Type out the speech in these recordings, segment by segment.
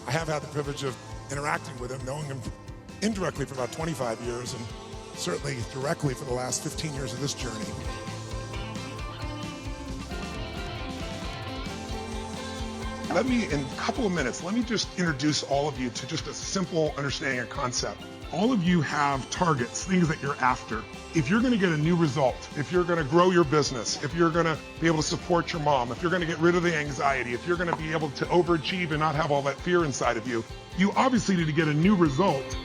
I have had the privilege of interacting with him, knowing him indirectly for about 25 years, and certainly directly for the last 15 years of this journey. Let me, in a couple of minutes, let me just introduce all of you to just a simple understanding of concept. All of you have targets, things that you're after. If you're going to get a new result, if you're going to grow your business, if you're going to be able to support your mom, if you're going to get rid of the anxiety, if you're going to be able to overachieve and not have all that fear inside of you, you obviously need to get a new result.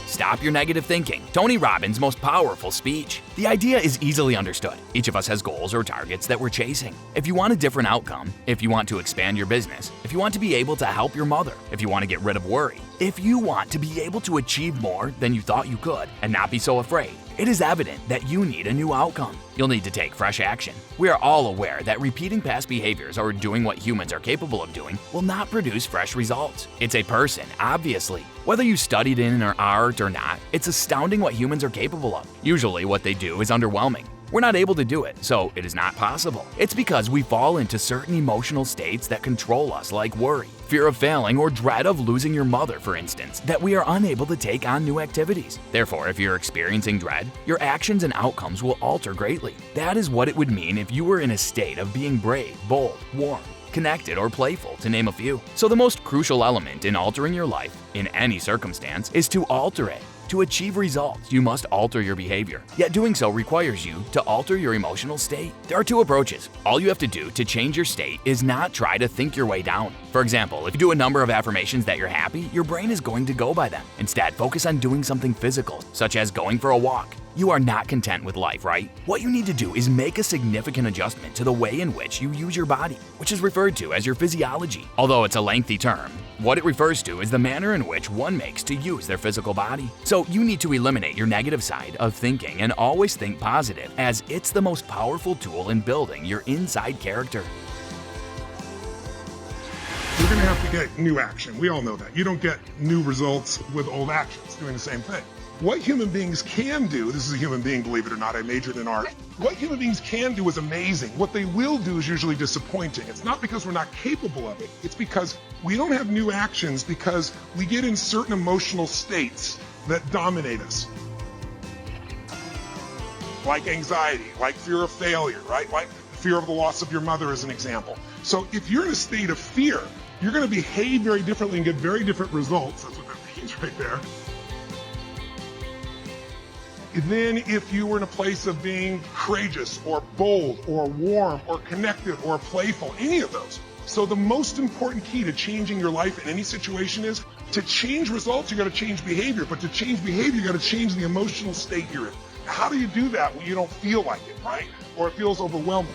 Stop your negative thinking. Tony Robbins' most powerful speech. The idea is easily understood. Each of us has goals or targets that we're chasing. If you want a different outcome, if you want to expand your business, if you want to be able to help your mother, if you want to get rid of worry, if you want to be able to achieve more than you thought you could and not be so afraid, it is evident that you need a new outcome. You'll need to take fresh action. We are all aware that repeating past behaviors or doing what humans are capable of doing will not produce fresh results. It's a person, obviously. Whether you studied in or art or not, it's astounding what humans are capable of. Usually what they do is underwhelming. We're not able to do it, so it is not possible. It's because we fall into certain emotional states that control us, like worry, fear of failing, or dread of losing your mother, for instance, that we are unable to take on new activities. Therefore, if you're experiencing dread, your actions and outcomes will alter greatly. That is what it would mean if you were in a state of being brave, bold, warm, connected, or playful, to name a few. So the most crucial element in altering your life, in any circumstance, is to alter it. To achieve results, you must alter your behavior. Yet doing so requires you to alter your emotional state. There are two approaches. All you have to do to change your state is not try to think your way down. For example, if you do a number of affirmations that you're happy, your brain is going to go by them. Instead, focus on doing something physical, such as going for a walk. You are not content with life, right? What you need to do is make a significant adjustment to the way in which you use your body, which is referred to as your physiology. Although it's a lengthy term, what it refers to is the manner in which one makes to use their physical body. So you need to eliminate your negative side of thinking and always think positive, as it's the most powerful tool in building your inside character. You're going to have to get new action. We all know that. You don't get new results with old actions doing the same thing. What human beings can do, this is a human being, believe it or not, I majored in art. What human beings can do is amazing. What they will do is usually disappointing. It's not because we're not capable of it. It's because we don't have new actions because we get in certain emotional states that dominate us. Like anxiety, like fear of failure, right? Like fear of the loss of your mother as an example. So if you're in a state of fear, you're going to behave very differently and get very different results. That's what that means right there. Then if you were in a place of being courageous or bold or warm or connected or playful, any of those. So the most important key to changing your life in any situation is to change results, you got to change behavior. But to change behavior, you got to change the emotional state you're in. How do you do that when you don't feel like it, right? Or it feels overwhelming?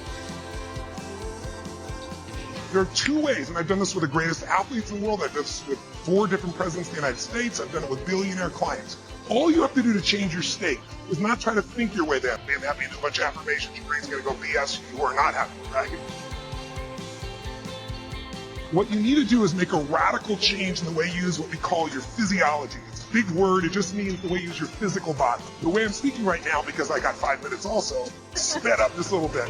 There are two ways, and I've done this with the greatest athletes in the world. I've done this with 4 different presidents of the United States. I've done it with billionaire clients. All you have to do to change your state is not try to think your way there. Being happy and do a bunch of affirmations, your brain's going to go BS you are not happy, right? What you need to do is make a radical change in the way you use what we call your physiology. It's a big word. It just means the way you use your physical body. The way I'm speaking right now, because I got 5 minutes also, sped up just a little bit.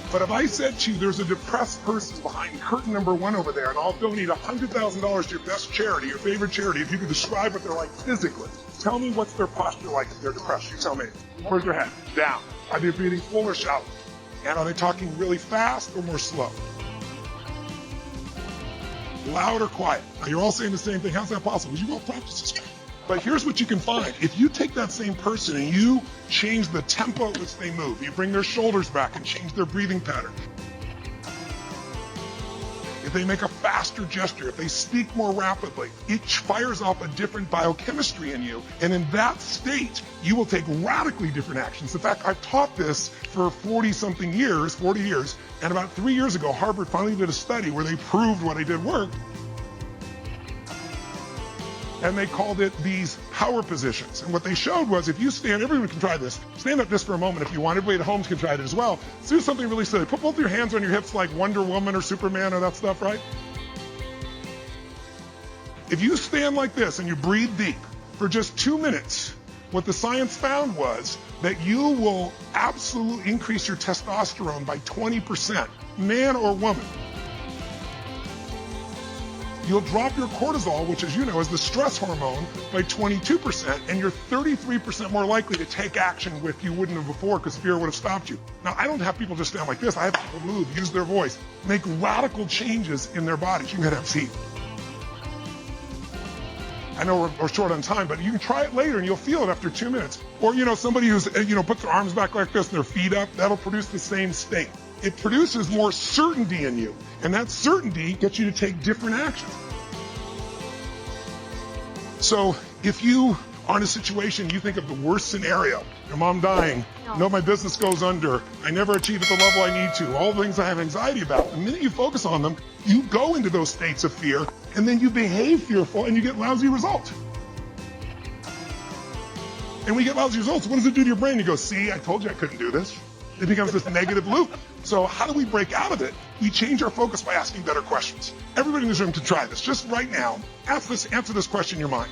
But if I said to you, there's a depressed person behind curtain number 1 over there, and I'll donate $100,000 to your best charity, your favorite charity, if you could describe what they're like physically. Tell me what's their posture like if they're depressed. You tell me. Where's their head? Down. Are they breathing full or shallow? And are they talking really fast or more slow? Loud or quiet? Now you're all saying the same thing. How's that possible? Because you all practice this. But here's what you can find. If you take that same person and you change the tempo at which they move, you bring their shoulders back and change their breathing pattern. If they make a faster gesture, if they speak more rapidly, it fires off a different biochemistry in you. And in that state, you will take radically different actions. In fact, I've taught this for 40 years. And about 3 years ago, Harvard finally did a study where they proved what I did worked. And they called it these power positions. And what they showed was if you stand, everyone can try this. Stand up just for a moment if you want. Everybody at home can try it as well. Let's do something really silly. Put both your hands on your hips like Wonder Woman or Superman or that stuff, right? If you stand like this and you breathe deep for just 2 minutes, What the science found was that you will absolutely increase your testosterone by 20%, man or woman. You'll drop your cortisol, which, as you know, is the stress hormone, by 22%, and you're 33% more likely to take action with you wouldn't have before because fear would have stopped you. Now, I don't have people just stand like this. I have people move, use their voice, make radical changes in their bodies. You can have a seat. I know we're short on time, but you can try it later and you'll feel it after 2 minutes. Or, somebody who's, puts their arms back like this and their feet up, that'll produce the same state. It produces more certainty in you, and that certainty gets you to take different actions. So if you are in a situation, you think of the worst scenario, your mom dying, no, my business goes under, I never achieve at the level I need to, all the things I have anxiety about, the minute you focus on them, you go into those states of fear, and then you behave fearful, and you get lousy results. And when you get lousy results, what does it do to your brain? You go, see, I told you I couldn't do this. It becomes this negative loop. So how do we break out of it? We change our focus by asking better questions. Everybody in this room can try this. Just right now, answer this question in your mind.